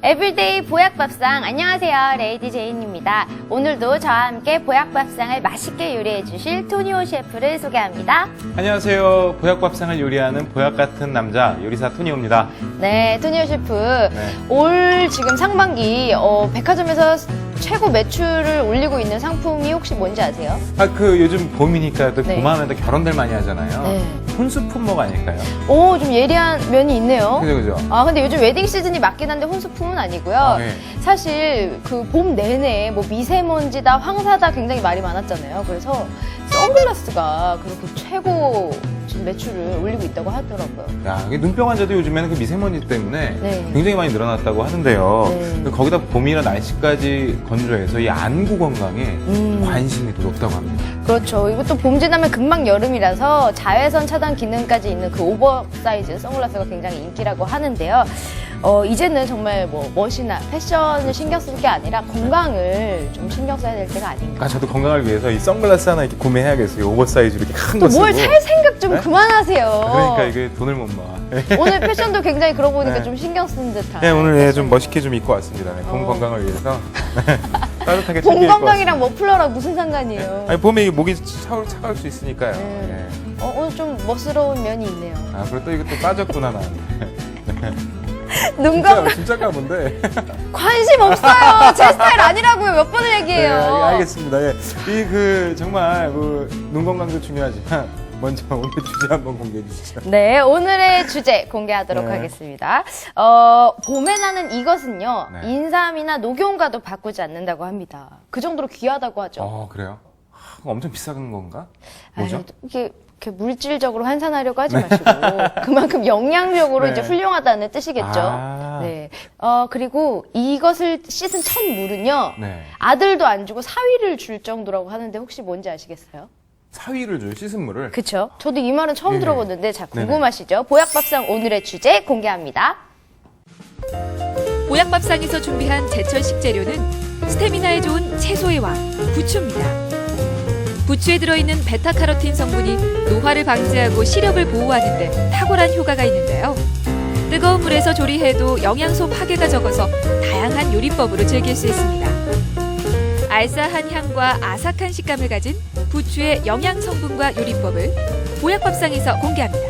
에브리데이 보약밥상, 안녕하세요. 레이디 제인입니다. 오늘도 저와 함께 보약밥상을 맛있게 요리해 주실 토니오 셰프를 소개합니다. 안녕하세요. 보약밥상을 요리하는 보약 같은 남자 요리사 토니오입니다. 네, 토니오 셰프. 올 지금 상반기 백화점에서 최고 매출을 올리고 있는 상품이 혹시 뭔지 아세요? 요즘 봄이니까 또 네. 봄하면 또 결혼들 많이 하잖아요. 네. 혼수 품목 아닐까요? 오, 좀 예리한 면이 있네요. 그죠. 근데 요즘 웨딩 시즌이 맞긴 한데 혼수품은 아니고요. 네. 사실 그 봄 내내 뭐 미세먼지다, 황사다 굉장히 말이 많았잖아요. 그래서 선글라스가 그렇게 최고 지금 매출을 올리고 있다고 하더라고요. 야, 이게 눈병 환자도 요즘에는 그 미세먼지 때문에 네. 굉장히 많이 늘어났다고 하는데요. 네. 거기다 봄이라 날씨까지 건조해서 이 안구 건강에 관심이 더 높다고 합니다. 그렇죠. 이것도 봄 지나면 금방 여름이라서 자외선 차단 기능까지 있는 그 오버사이즈 선글라스가 굉장히 인기라고 하는데요. 이제는 정말 뭐 멋이나 패션을 신경 쓸 게 아니라 건강을 좀 신경 써야 될 때가 아닌가. 저도 건강을 위해서 이 선글라스 하나 이렇게 구매해야겠어요. 오버사이즈로 이렇게 큰 거 또 쓰고. 뭘 살 생각 좀 네? 그만하세요. 그러니까 이게 돈을 못 놔. 오늘 패션도 굉장히 그러고 보니까 네. 좀 신경 쓰는 듯한. 네, 오늘 좀 멋있게 좀 입고 왔습니다. 네, 봄 건강을 위해서. 따뜻하게 봄 챙겨 입고 건강이랑 머플러랑 무슨 상관이에요? 왔습니다. 아니, 봄에 목이 차가울 수 있으니까요. 네. 네. 오늘 좀 멋스러운 면이 있네요. 그리고 또 이것도 빠졌구나, 나한테. 눈 건강 진짜 까본데. 관심 없어요. 제 스타일 아니라고요. 몇 번을 네, 얘기해요. 알겠습니다. 예. 정말 눈 건강도 중요하지만 먼저 오늘 주제 한번 공개해 주시죠. 네, 오늘의 주제 공개하도록 네. 하겠습니다. 봄에 나는 이것은요, 네. 인삼이나 녹용과도 바꾸지 않는다고 합니다. 그 정도로 귀하다고 하죠. 그래요? 엄청 비싼 건가? 뭐죠? 아유, 이렇게 물질적으로 환산하려고 하지 마시고 그만큼 영양적으로 네. 이제 훌륭하다는 뜻이겠죠. 아. 네. 그리고 이것을 씻은 첫 물은요, 네. 아들도 안 주고 사위를 줄 정도라고 하는데 혹시 뭔지 아시겠어요? 사위를 줘요, 씻은 물을. 그쵸? 저도 이 말은 처음 네. 들어보는데 자, 궁금하시죠? 보약밥상 오늘의 주제 공개합니다. 보약밥상에서 준비한 제철 식재료는 스태미나에 좋은 채소의 왕, 부추입니다. 부추에 들어있는 베타카로틴 성분이 노화를 방지하고 시력을 보호하는 데 탁월한 효과가 있는데요. 뜨거운 물에서 조리해도 영양소 파괴가 적어서 다양한 요리법으로 즐길 수 있습니다. 알싸한 향과 아삭한 식감을 가진 부추의 영양 성분과 요리법을 보약밥상에서 공개합니다.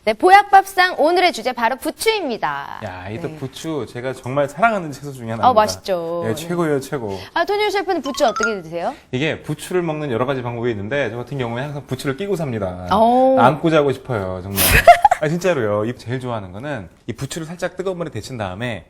네, 보약밥상 오늘의 주제 바로 부추입니다. 야, 이 또 부추 제가 정말 사랑하는 채소 중에 하나입니다. 맛있죠. 예, 최고예요, 최고. 토니오 셰프는 부추 어떻게 드세요? 이게 부추를 먹는 여러 가지 방법이 있는데 저 같은 경우에 항상 부추를 끼고 삽니다. 오. 안고 자고 싶어요, 정말. 진짜로요. 이 제일 좋아하는 거는 이 부추를 살짝 뜨거운 물에 데친 다음에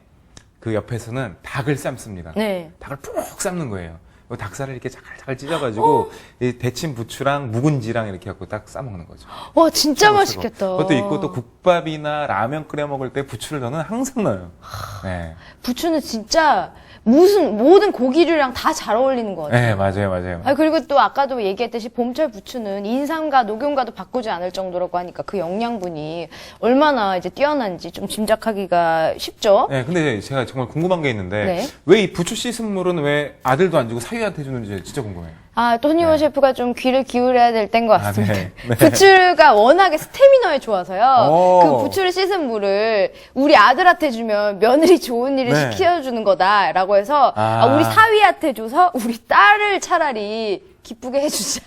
그 옆에서는 닭을 삶습니다. 네. 닭을 푹 삶는 거예요. 닭살을 이렇게 자글자글 찢어가지고 이 데친 부추랑 묵은지랑 이렇게 갖고 딱 싸먹는 거죠. 와, 진짜 최고, 맛있겠다. 최고. 그것도 있고 또 국밥이나 라면 끓여 먹을 때 부추를 저는 항상 넣어요. 네, 부추는 진짜 모든 고기류랑 다 잘 어울리는 것 같아요. 네, 맞아요. 그리고 또 아까도 얘기했듯이 봄철 부추는 인삼과 녹용과도 바꾸지 않을 정도라고 하니까 그 영양분이 얼마나 이제 뛰어난지 좀 짐작하기가 쉽죠? 네, 근데 제가 정말 궁금한 게 있는데 네. 왜 이 부추 씻은 물은 왜 아들도 안 주고 사위한테 주는지 진짜 궁금해요. 토니오 셰프가 좀 귀를 기울여야 될 때인 것 같습니다. 네. 네. 부추가 워낙에 스태미너에 좋아서요. 오. 그 부추를 씻은 물을 우리 아들한테 주면 며느리 좋은 일을 네. 시켜주는 거다라고 해서 우리 사위한테 줘서 우리 딸을 차라리 기쁘게 해주자.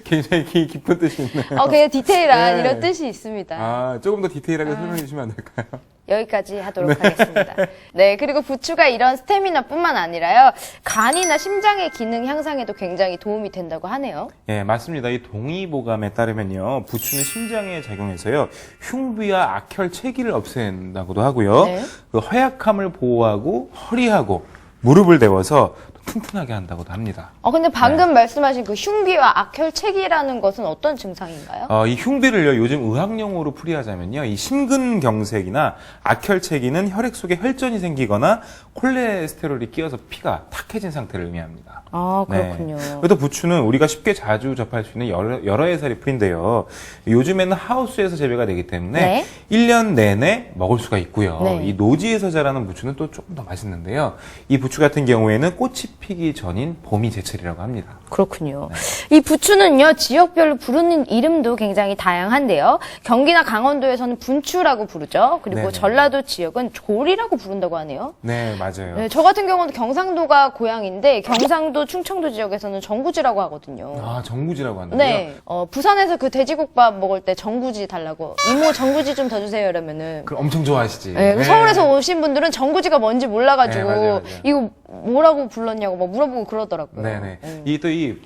굉장히 깊은 뜻이 있네요. 그냥 디테일한 네. 이런 뜻이 있습니다. 조금 더 디테일하게 설명해 주시면 안 될까요? 여기까지 하도록 하겠습니다. 네, 그리고 부추가 이런 스태미나뿐만 아니라요, 간이나 심장의 기능 향상에도 굉장히 도움이 된다고 하네요. 예, 맞습니다. 이 동의보감에 따르면요, 부추는 심장에 작용해서요, 흉부와 악혈 체기를 없앤다고도 하고요, 네. 그 허약함을 보호하고 허리하고 무릎을 데워서 튼튼하게 한다고도 합니다. 근데 방금 말씀하신 그 흉비와 악혈체기라는 것은 어떤 증상인가요? 이 흉비를요, 요즘 의학용어로 풀이하자면요, 이 심근경색이나 악혈체기는 혈액 속에 혈전이 생기거나 콜레스테롤이 끼어서 피가 탁해진 상태를 의미합니다. 그렇군요. 또 부추는 우리가 쉽게 자주 접할 수 있는 여러 해살이 풀인데요. 요즘에는 하우스에서 재배가 되기 때문에 네. 1년 내내 먹을 수가 있고요. 네. 이 노지에서 자라는 부추는 또 조금 더 맛있는데요. 이 부추 같은 경우에는 꽃이 피기 전인 봄이 제철이라고 합니다. 그렇군요. 이 부추는요, 지역별로 부르는 이름도 굉장히 다양한데요. 경기나 강원도에서는 분추라고 부르죠. 그리고 네네. 전라도 지역은 조리라고 부른다고 하네요. 네, 맞아요. 네, 저 같은 경우는 경상도가 고향인데 경상도, 충청도 지역에서는 전구지라고 하거든요. 아, 정구지라고 한다고요? 네, 부산에서 그 돼지국밥 먹을 때 전구지 달라고 이모 전구지 좀 더 주세요 이러면은 그럼 엄청 좋아하시지. 네, 서울에서 오신 분들은 전구지가 뭔지 몰라가지고 네, 맞아요. 이거 뭐라고 불렀냐고 막 물어보고 그러더라고요. 네네. 이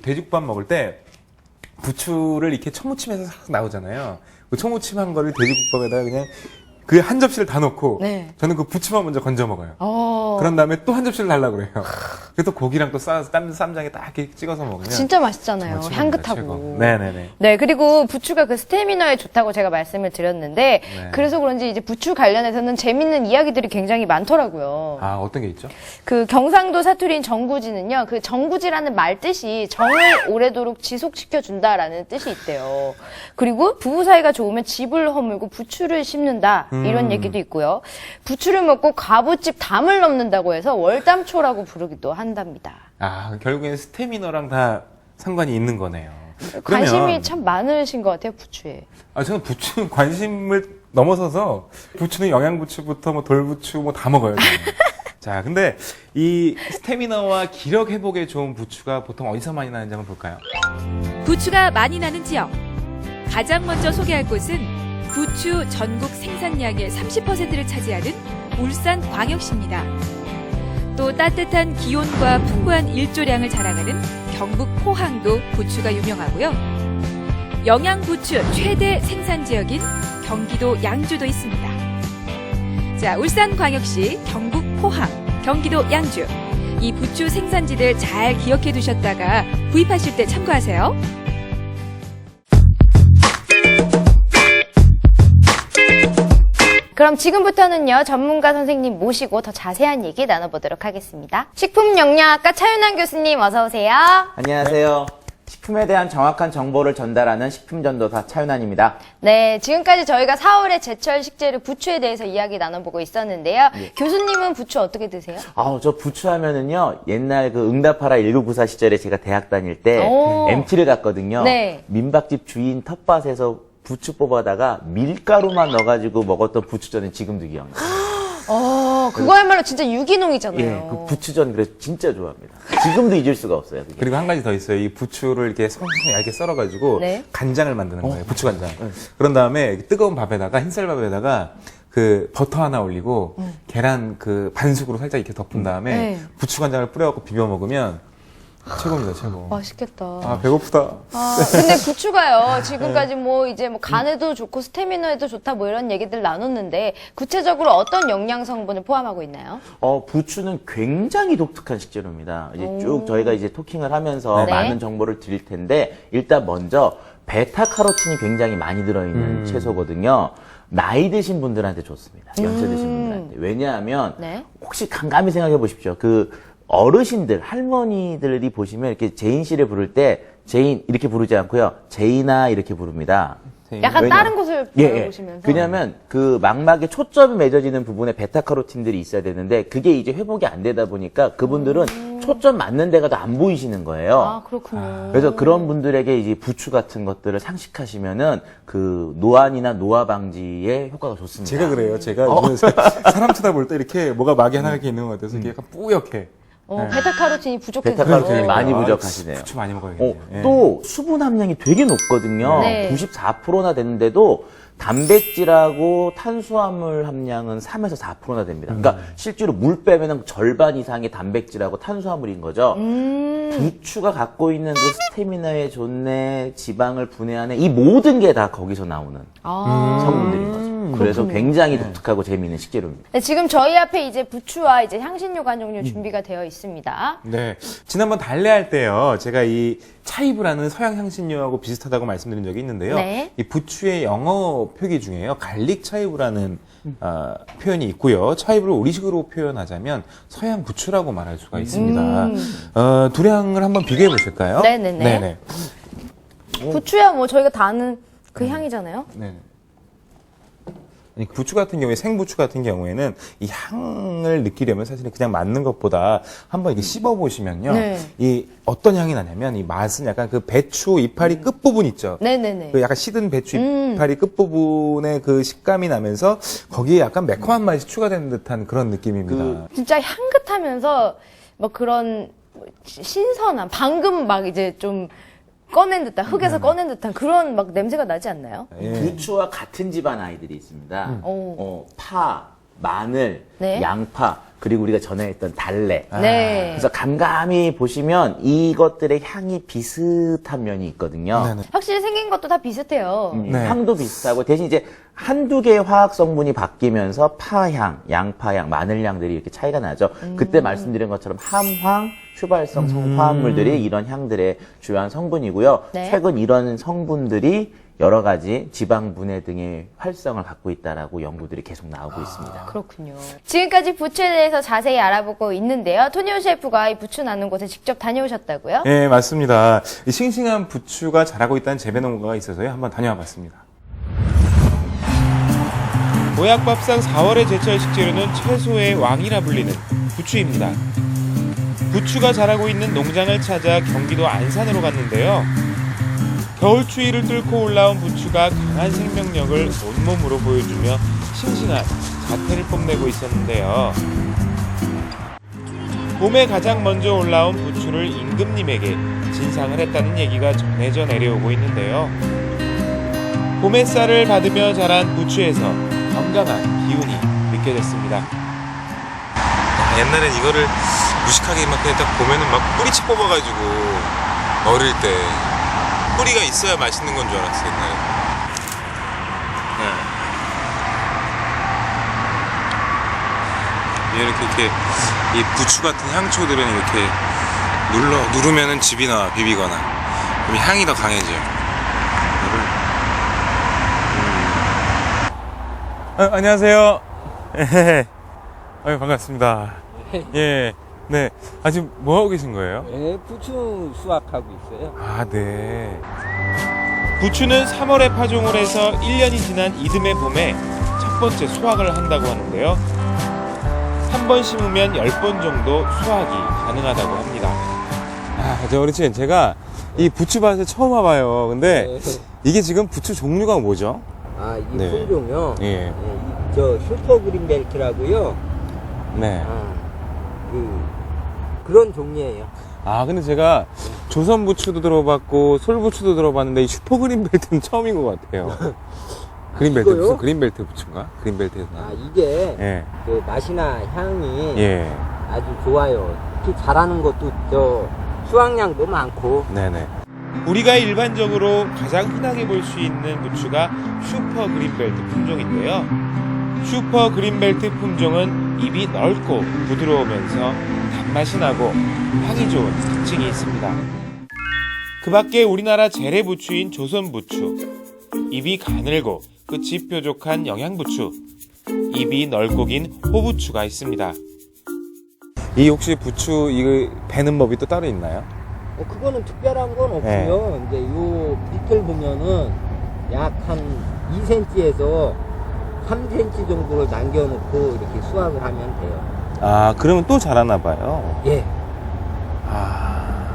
돼지국밥 먹을 때 부추를 이렇게 청무침에서 싹 나오잖아요. 그 청무침 한 거를 돼지국밥에다가 그냥 그 한 접시를 다 넣고 네. 저는 그 부추만 먼저 건져 먹어요. 어, 그런 다음에 또 한 접시를 달라고 그래요. 그래서 또 고기랑 또 싸서 쌈장에 딱 이렇게 찍어서 먹으면 진짜 맛있잖아요. 정말 최고입니다, 향긋하고. 최고. 네네네. 네, 그리고 부추가 그 스태미너에 좋다고 제가 말씀을 드렸는데 네. 그래서 그런지 이제 부추 관련해서는 재밌는 이야기들이 굉장히 많더라고요. 아, 어떤 게 있죠? 그 경상도 사투리인 정구지는요, 그 정구지라는 말 뜻이 정을 오래도록 지속시켜 준다라는 뜻이 있대요. 그리고 부부 사이가 좋으면 집을 허물고 부추를 심는다 이런 얘기도 있고요. 부추를 먹고 과부집 담을 넘는다고 해서 월담초라고 부르기도 한답니다. 아, 결국엔 스태미너랑 다 상관이 있는 거네요. 관심이 그러면 참 많으신 것 같아요, 부추에. 저는 부추 관심을 넘어서서 부추는 영양부추부터 뭐 돌부추 뭐 다 먹어요. 저는. 자, 근데 이 스태미너와 기력 회복에 좋은 부추가 보통 어디서 많이 나는지 한번 볼까요? 부추가 많이 나는 지역. 가장 먼저 소개할 곳은 부추 전국 생산량의 30%를 차지하는 울산광역시입니다. 또 따뜻한 기온과 풍부한 일조량을 자랑하는 경북 포항도 부추가 유명하고요. 영양부추 최대 생산 지역인 경기도 양주도 있습니다. 자, 울산광역시, 경북 포항, 경기도 양주. 이 부추 생산지들 잘 기억해 두셨다가 구입하실 때 참고하세요. 그럼 지금부터는요, 전문가 선생님 모시고 더 자세한 얘기 나눠보도록 하겠습니다. 식품영양학과 차윤환 교수님 어서오세요. 안녕하세요. 식품에 대한 정확한 정보를 전달하는 식품전도사 차윤환입니다. 네, 지금까지 저희가 4월의 제철 식재료 부추에 대해서 이야기 나눠보고 있었는데요. 예. 교수님은 부추 어떻게 드세요? 저 부추 하면은요, 옛날 그 응답하라 1994 시절에 제가 대학 다닐 때 오. MT를 갔거든요. 네. 민박집 주인 텃밭에서 부추 뽑아다가 밀가루만 넣어가지고 먹었던 부추전은 지금도 기억나요. 그거야말로 진짜 유기농이잖아요. 예, 그 부추전 그래서 진짜 좋아합니다. 지금도 잊을 수가 없어요. 그게. 그리고 한 가지 더 있어요. 이 부추를 이렇게 송송 얇게 썰어가지고 네. 간장을 만드는 거예요. 부추 간장. 그런 다음에 뜨거운 밥에다가 흰쌀밥에다가 그 버터 하나 올리고 계란 그 반숙으로 살짝 이렇게 덮은 다음에 네. 부추 간장을 뿌려갖고 비벼 먹으면 최고입니다, 최고. 맛있겠다. 아, 배고프다. 근데 부추가요, 지금까지 뭐 이제 뭐 간에도 좋고 스태미너에도 좋다 뭐 이런 얘기들 나눴는데 구체적으로 어떤 영양 성분을 포함하고 있나요? 부추는 굉장히 독특한 식재료입니다. 이제 쭉 저희가 이제 토킹을 하면서 네. 많은 정보를 드릴 텐데, 일단 먼저 베타카로틴이 굉장히 많이 들어있는 채소거든요. 나이 드신 분들한테 좋습니다. 연세 드신 분들한테. 왜냐하면 네. 혹시 감감히 생각해 보십시오. 그 어르신들, 할머니들이 보시면 이렇게 제인 씨를 부를 때 제인 이렇게 부르지 않고요. 제인아 이렇게 부릅니다. 약간 왜냐- 다른 곳을 보시면서. 왜냐하면 그 망막에 초점이 맺어지는 부분에 베타카로틴들이 있어야 되는데 그게 이제 회복이 안 되다 보니까 그분들은 초점 맞는 데가 더 안 보이시는 거예요. 아, 그렇군요. 그래서 그런 분들에게 이제 부추 같은 것들을 상식하시면은 그 노안이나 노화 방지에 효과가 좋습니다. 제가 그래요. 제가 사람 쳐다볼 때 이렇게 뭐가 막이 하나 이렇게 있는 것 같아서 이게 약간 뿌옇게. 베타카로틴이 부족해서. 베타카로틴이 그래요. 많이 아, 부족하시네요. 부추 많이 먹어야겠네요. 예. 또 수분 함량이 되게 높거든요. 네. 94%나 되는데도 단백질하고 탄수화물 함량은 3에서 4%나 됩니다. 그러니까 실제로 물 빼면은 절반 이상의 단백질하고 탄수화물인 거죠. 부추가 갖고 있는 그 스태미나에 좋네, 지방을 분해하는 이 모든 게 다 거기서 나오는 성분들인 거죠. 그래서 굉장히 독특하고 재미있는 식재료입니다. 네, 지금 저희 앞에 이제 부추와 이제 향신료 관종류 준비가 되어 있습니다. 네. 지난번 달래할 때요, 제가 이 차이브라는 서양 향신료하고 비슷하다고 말씀드린 적이 있는데요. 네. 이 부추의 영어 표기 중에요, 갈릭 차이브라는 표현이 있고요. 차이브를 우리식으로 표현하자면 서양 부추라고 말할 수가 있습니다. 두량을 한번 비교해 보실까요? 네네네. 네네. 부추야 뭐 저희가 다 아는 그 향이잖아요. 네. 부추 같은 경우에 생부추 같은 경우에는 이 향을 느끼려면 사실은 그냥 맞는 것보다 한번 이렇게 씹어 보시면요. 네. 이 어떤 향이 나냐면 이 맛은 약간 그 배추 이파리 끝부분 있죠. 네네네. 그 약간 시든 배추 이파리 끝부분의 그 식감이 나면서 거기에 약간 매콤한 맛이 추가되는 듯한 그런 느낌입니다. 진짜 향긋하면서 뭐 그런 신선한 방금 막 이제 좀 꺼낸 듯한 흙에서 꺼낸 듯한 그런 막 냄새가 나지 않나요? 예. 부추와 같은 집안 아이들이 있습니다. 파, 마늘, 네. 양파, 그리고 우리가 전에 했던 달래. 네. 그래서 감감히 보시면 이것들의 향이 비슷한 면이 있거든요. 네네. 확실히 생긴 것도 다 비슷해요. 네. 향도 비슷하고 대신 이제 한두 개의 화학 성분이 바뀌면서 파향, 양파향, 마늘향들이 이렇게 차이가 나죠. 그때 말씀드린 것처럼 함황, 휘발성 화합물들이 이런 향들의 주요한 성분이고요. 네. 최근 이런 성분들이 여러 가지 지방 분해 등의 활성을 갖고 있다라고 연구들이 계속 나오고 있습니다. 그렇군요. 지금까지 부추에 대해서 자세히 알아보고 있는데요. 토니오 셰프가 이 부추 나는 곳에 직접 다녀오셨다고요? 네, 맞습니다. 이 싱싱한 부추가 자라고 있다는 재배 농가가 있어서요. 한번 다녀와 봤습니다. 보약밥상 4월의 제철 식재료는 채소의 왕이라 불리는 부추입니다. 부추가 자라고 있는 농장을 찾아 경기도 안산으로 갔는데요. 겨울 추위를 뚫고 올라온 부추가 강한 생명력을 온몸으로 보여주며 싱싱한 자태를 뽐내고 있었는데요. 봄에 가장 먼저 올라온 부추를 임금님에게 진상을 했다는 얘기가 전해져 내려오고 있는데요. 봄의 쌀을 받으며 자란 부추에서 건강한 기운이 느껴졌습니다. 옛날엔 이거를 무식하게 막 그냥 딱 보면은 막 뿌리채 뽑아가지고 어릴 때 뿌리가 있어야 맛있는 건 줄 알았어 옛날에. 이렇게 이 부추 같은 향초들은 이렇게 누르면은 즙이 나와 비비거나 그럼 향이 더 강해져요. 안녕하세요. 반갑습니다. 예. 네. 지금 뭐 하고 계신 거예요? 네, 부추 수확하고 있어요. 아, 네. 부추는 3월에 파종을 해서 1년이 지난 이듬해 봄에 첫 번째 수확을 한다고 하는데요. 한 번 심으면 10번 정도 수확이 가능하다고 합니다. 저 어르신, 제가 이 부추밭에 처음 와봐요. 근데 네. 이게 지금 부추 종류가 뭐죠? 아, 이 네. 품종요. 예. 저 슈퍼 그린벨트라고요. 네. 그런 종류예요. 근데 제가 조선 부추도 들어봤고 솔부추도 들어봤는데 이 슈퍼그린 벨트는 처음인 것 같아요. 그린벨트 이거요? 무슨 그린벨트 부추인가? 그린벨트에서 아, 나는. 이게 예. 그 맛이나 향이 예. 아주 좋아요. 특히 자라는 것도 수확량도 많고. 네네. 우리가 일반적으로 가장 흔하게 볼 수 있는 부추가 슈퍼 그린벨트 품종인데요. 슈퍼 그린벨트 품종은 잎이 넓고 부드러우면서 단맛이 나고 향이 좋은 특징이 있습니다. 그 밖에 우리나라 재래부추인 조선부추, 잎이 가늘고 끝이 뾰족한 영양부추, 잎이 넓고 긴 호부추가 있습니다. 이 혹시 부추 이거 베는 법이 또 따로 있나요? 그거는 특별한 건 없고요. 이제 요 밑을 보면은 약 한 2cm에서 3cm 정도를 남겨놓고 이렇게 수확을 하면 돼요. 그러면 또 자라나 봐요. 예. 아,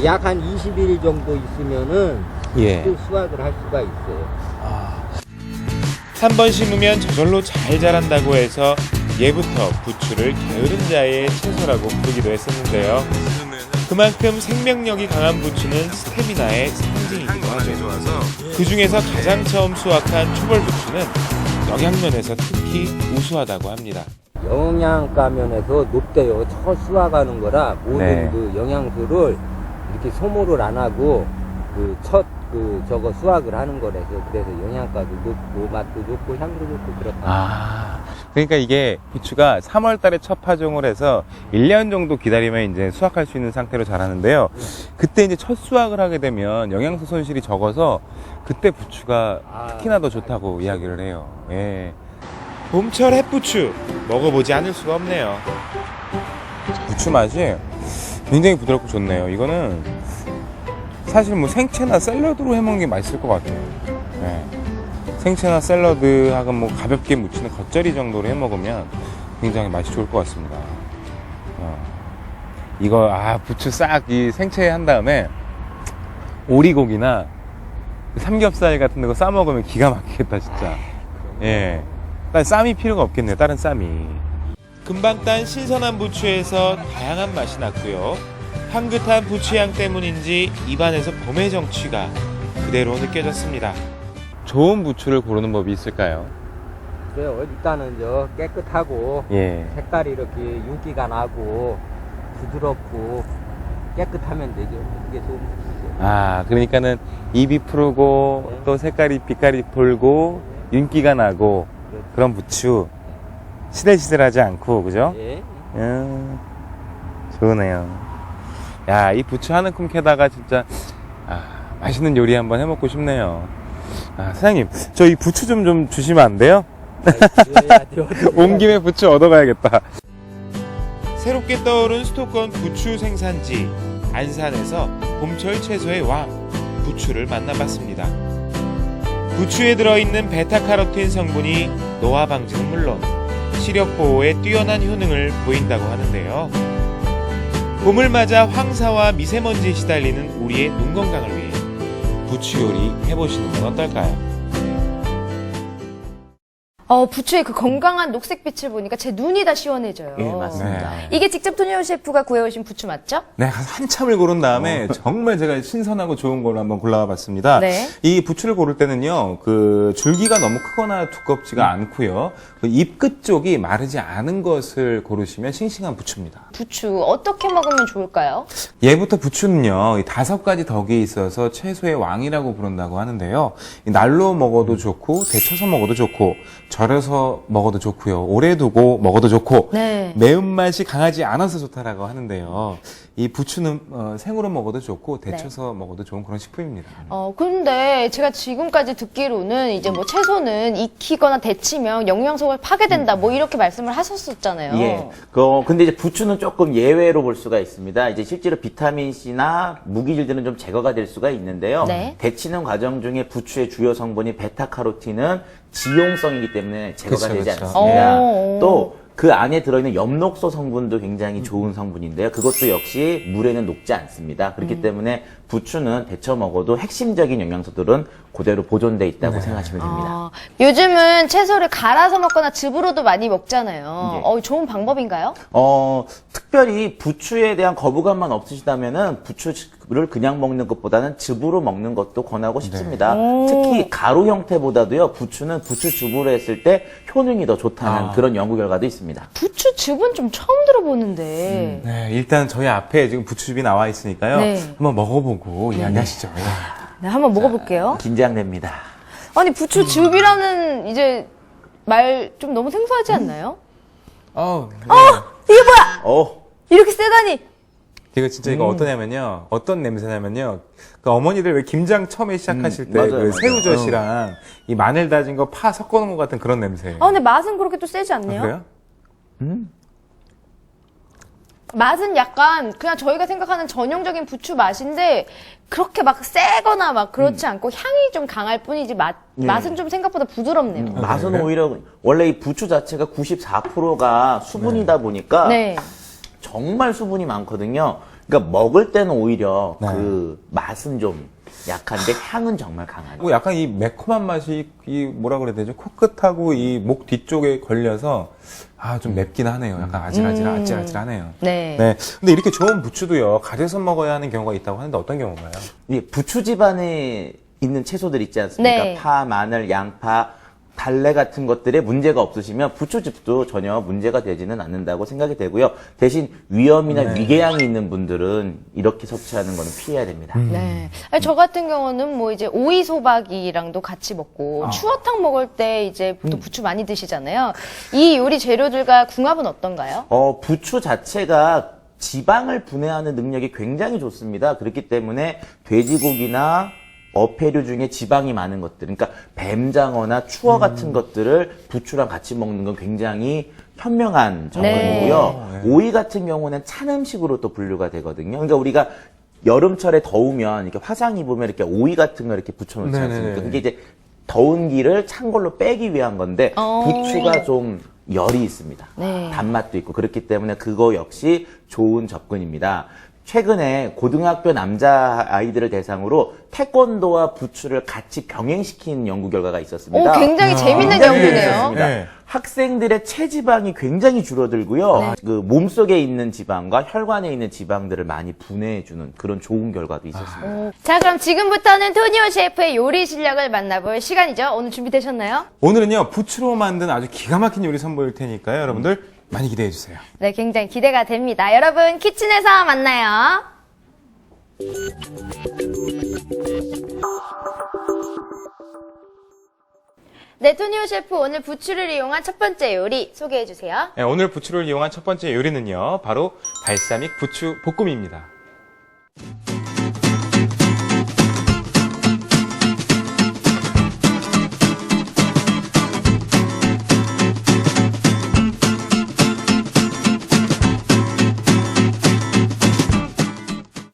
약 한 20일 정도 있으면은 예. 또 수확을 할 수가 있어요. 한 번 심으면 저절로 잘 자란다고 해서 예부터 부추를 게으른 자의 채소라고 부르기도 했었는데요. 그만큼 생명력이 강한 부추는 스태미나의 상징이기도 하죠. 좋아서 그 중에서 가장 처음 수확한 초벌부추는 영양면에서 특히 우수하다고 합니다. 영양가 면에서 높대요. 첫 수확하는 거라 모든 네. 그 영양소를 이렇게 소모를 안 하고 저거 수확을 하는 거라서 그래서 영양가도 높고 맛도 좋고 향도 좋고 그렇다. 그러니까 이게 부추가 3월 달에 첫 파종을 해서 1년 정도 기다리면 이제 수확할 수 있는 상태로 자라는데요. 그때 이제 첫 수확을 하게 되면 영양소 손실이 적어서 그때 부추가 특히나 더 좋다고 이야기를 해요. 예. 봄철 햇부추 먹어보지 않을 수가 없네요. 부추 맛이 굉장히 부드럽고 좋네요. 이거는 사실 뭐 생채나 샐러드로 해먹는 게 맛있을 것 같아요. 예. 생채나 샐러드하고 뭐 가볍게 무치는 겉절이 정도로 해 먹으면 굉장히 맛이 좋을 것 같습니다. 이거 부추 싹 이 생채 한 다음에 오리고기나 삼겹살 같은 거 싸 먹으면 기가 막히겠다 진짜. 예, 일단 쌈이 필요가 없겠네요. 다른 쌈이. 금방 딴 신선한 부추에서 다양한 맛이 났고요. 향긋한 부추향 때문인지 입안에서 봄의 정취가 그대로 느껴졌습니다. 좋은 부추를 고르는 법이 있을까요? 그래요. 일단은 깨끗하고 예. 색깔이 이렇게 윤기가 나고 부드럽고 깨끗하면 되죠. 그게 좋은 부추죠. 그러니까는 입이 푸르고 네. 또 색깔이 빛깔이 돌고 윤기가 나고 그런 부추. 시들시들하지 않고, 그죠? 예. 좋으네요. 야, 이 부추 한 움큼 캐다가 진짜, 맛있는 요리 한번 해먹고 싶네요. 사장님, 저 이 부추 좀 주시면 안 돼요? 드려야 돼요. 온 김에 부추 얻어가야겠다. 새롭게 떠오른 수도권 부추 생산지 안산에서 봄철 채소의 왕 부추를 만나봤습니다. 부추에 들어있는 베타카로틴 성분이 노화 방지는 물론 시력 보호에 뛰어난 효능을 보인다고 하는데요. 봄을 맞아 황사와 미세먼지에 시달리는 우리의 눈 건강을 위해 부추 요리 해보시는 건 어떨까요? 부추의 그 건강한 녹색빛을 보니까 제 눈이 다 시원해져요. 예, 맞습니다. 이게 직접 토니오 셰프가 구해오신 부추 맞죠? 네, 한참을 고른 다음에 정말 제가 신선하고 좋은 걸로 한번 골라와 봤습니다. 네. 이 부추를 고를 때는요, 그 줄기가 너무 크거나 두껍지가 않고요, 그 잎 끝 쪽이 마르지 않은 것을 고르시면 싱싱한 부추입니다. 부추 어떻게 먹으면 좋을까요? 예부터 부추는요, 이 5가지 덕이 있어서 채소의 왕이라고 부른다고 하는데요. 이 날로 먹어도 좋고, 데쳐서 먹어도 좋고, 절여서 먹어도 좋고요. 오래 두고 먹어도 좋고, 네. 매운맛이 강하지 않아서 좋다라고 하는데요. 이 부추는 생으로 먹어도 좋고, 데쳐서 먹어도 좋은 그런 식품입니다. 근데 제가 지금까지 듣기로는 이제 뭐 채소는 익히거나 데치면 영양소가 파괴된다 뭐 이렇게 말씀을 하셨었잖아요. 예. 근데 이제 부추는 조금 예외로 볼 수가 있습니다. 이제 실제로 비타민C나 무기질들은 좀 제거가 될 수가 있는데요. 네. 데치는 과정 중에 부추의 주요 성분인 베타카로틴은 지용성이기 때문에 제거가 그쵸, 되지 그쵸. 않습니다. 오. 또 그 안에 들어있는 엽록소 성분도 굉장히 좋은 성분인데요. 그것도 역시 물에는 녹지 않습니다. 그렇기 때문에 부추는 데쳐 먹어도 핵심적인 영양소들은 그대로 보존돼 있다고 생각하시면 됩니다. 요즘은 채소를 갈아서 먹거나 즙으로도 많이 먹잖아요. 예. 좋은 방법인가요? 특별히 부추에 대한 거부감만 없으시다면은 부추를 그냥 먹는 것보다는 즙으로 먹는 것도 권하고 싶습니다. 특히 가루 형태보다도요, 부추는 부추즙으로 했을 때 효능이 더 좋다는 그런 연구 결과도 있습니다. 부추즙은 좀 처음 들어보는데. 네, 일단 저희 앞에 지금 부추즙이 나와 있으니까요. 네. 한번 먹어보고 이야기하시죠. 예. 네, 한번 먹어볼게요. 긴장됩니다. 아니, 부추즙이라는 이제 말 좀 너무 생소하지 않나요? 네. 이게 뭐야? 이렇게 세다니. 이거 진짜 이거 어떠냐면요. 어떤 냄새냐면요. 그 어머니들 왜 김장 처음에 시작하실 때 맞아요, 그 맞아요. 새우젓이랑 이 마늘 다진 거 파 섞어놓은 것 같은 그런 냄새. 근데 맛은 그렇게 또 세지 않네요. 그래요? 맛은 약간 그냥 저희가 생각하는 전형적인 부추 맛인데 그렇게 막 세거나 막 그렇지 않고 향이 좀 강할 뿐이지 맛은 좀 생각보다 부드럽네요. 맛은 오히려 원래 이 부추 자체가 94%가 수분이다 보니까 네. 정말 수분이 많거든요. 그러니까 먹을 때는 오히려 네. 그 맛은 좀 약한데 향은 정말 강하죠. 뭐 약간 이 매콤한 맛이 이 뭐라 그래야 되죠? 코끝하고 이 목 뒤쪽에 걸려서 좀 맵긴 하네요. 약간 아찔아찔하네요. 네. 네. 근데 이렇게 좋은 부추도요, 갈아서 먹어야 하는 경우가 있다고 하는데 어떤 경우인가요? 이 부추 집안에 있는 채소들 있지 않습니까? 네. 파, 마늘, 양파, 달래 같은 것들에 문제가 없으시면 부추즙도 전혀 문제가 되지는 않는다고 생각이 되고요. 대신 위염이나 위궤양이 있는 분들은 이렇게 섭취하는 거는 피해야 됩니다. 네. 아니, 저 같은 경우는 뭐 이제 오이 소박이랑도 같이 먹고 추어탕 먹을 때 이제 보통 부추 많이 드시잖아요. 이 요리 재료들과 궁합은 어떤가요? 부추 자체가 지방을 분해하는 능력이 굉장히 좋습니다. 그렇기 때문에 돼지고기나 어패류 중에 지방이 많은 것들, 그러니까 뱀장어나 추어 같은 것들을 부추랑 같이 먹는 건 굉장히 현명한 접근이고요. 네. 오이 같은 경우는 찬 음식으로 또 분류가 되거든요. 그러니까 우리가 여름철에 더우면 이렇게 화상 입으면 이렇게 오이 같은 거 이렇게 붙여놓지 네네네. 않습니까? 그게 이제 더운 기를 찬 걸로 빼기 위한 건데 부추가 좀 열이 있습니다. 네. 단맛도 있고 그렇기 때문에 그거 역시 좋은 접근입니다. 최근에 고등학교 남자 아이들을 대상으로 태권도와 부추를 같이 병행시킨 연구 결과가 있었습니다. 오, 굉장히 재밌는 굉장히 연구네요. 재밌었습니다. 네. 학생들의 체지방이 굉장히 줄어들고요. 네. 그 몸속에 있는 지방과 혈관에 있는 지방들을 많이 분해해주는 그런 좋은 결과도 있었습니다. 자, 그럼 지금부터는 토니오 셰프의 요리 실력을 만나볼 시간이죠. 오늘 준비되셨나요? 오늘은요, 부추로 만든 아주 기가 막힌 요리 선보일 테니까요. 여러분들 많이 기대해 주세요. 네, 굉장히 기대가 됩니다. 여러분, 키친에서 만나요. 네, 토니오 셰프 오늘 부추를 이용한 첫 번째 요리 소개해 주세요. 네, 오늘 부추를 이용한 첫 번째 요리는요, 바로 발사믹 부추 볶음입니다.